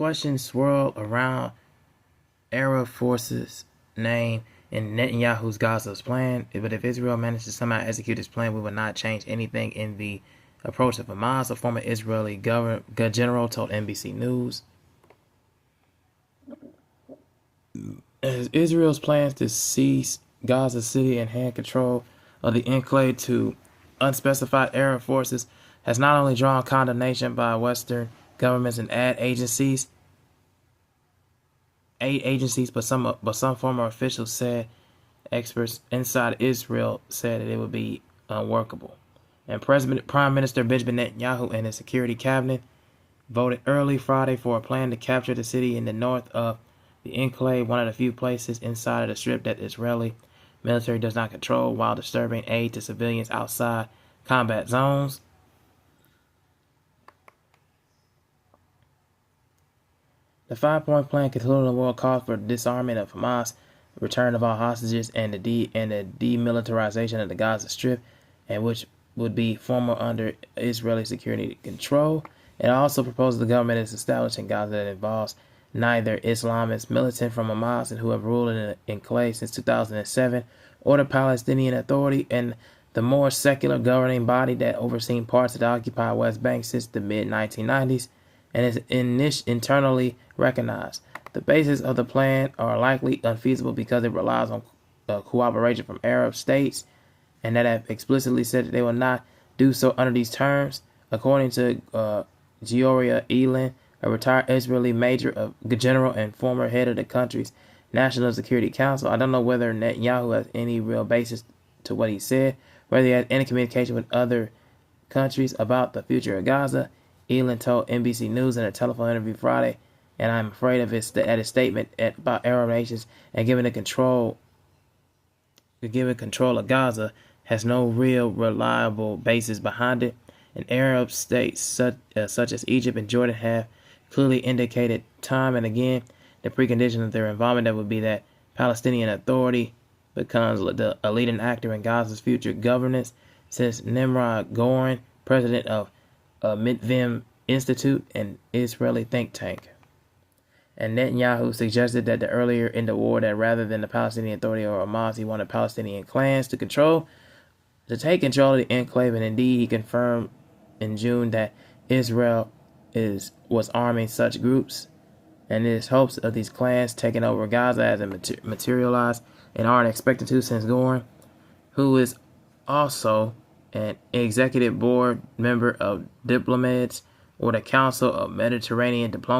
questions swirl around Arab forces' name in Netanyahu's Gaza's plan, but if Israel manages to somehow execute its plan, we will not change anything in the approach of Hamas, a former Israeli general told NBC News. As Israel's plans to seize Gaza City and hand control of the enclave to unspecified Arab forces has not only drawn condemnation by Western governments and aid agencies, but some former officials said experts inside Israel said that it would be unworkable. And Prime Minister Benjamin Netanyahu and his security cabinet voted early Friday for a plan to capture the city in the north of the enclave, one of the few places inside of the strip that the Israeli military does not control, while disturbing aid to civilians outside combat zones. The 5-point plan, concluding the war, calls for disarmament of Hamas, return of all hostages, and the demilitarization of the Gaza Strip, and which would be former under Israeli security control. It also proposes the government is established in Gaza that involves neither Islamist militant from Hamas and who have ruled in the enclave since 2007, or the Palestinian Authority and the more secular governing body that overseen parts of the occupied West Bank since the mid-1990s and is internally recognized. The basis of the plan are likely unfeasible because it relies on cooperation from Arab states and that have explicitly said that they will not do so under these terms. According to Giora Elin, a retired Israeli major general and former head of the country's National Security Council, I don't know whether Netanyahu has any real basis to what he said, whether he has any communication with other countries about the future of Gaza. Elin told NBC News in a telephone interview Friday, and I'm afraid of his statement about Arab nations and giving control of Gaza has no real reliable basis behind it. And Arab states such as Egypt and Jordan have clearly indicated time and again the precondition of their involvement that would be that Palestinian Authority becomes a leading actor in Gaza's future governance, since Nimrod Goren, president of Mitvim Institute, an Israeli think tank. And Netanyahu suggested that earlier in the war that rather than the Palestinian Authority or Hamas, he wanted Palestinian clans to take control of the enclave, and indeed he confirmed in June that Israel was arming such groups, and his hopes of these clans taking over Gaza hasn't materialized and aren't expected to, since Goren, who is also an executive board member of Diplomats or the Council of Mediterranean Diplomacy,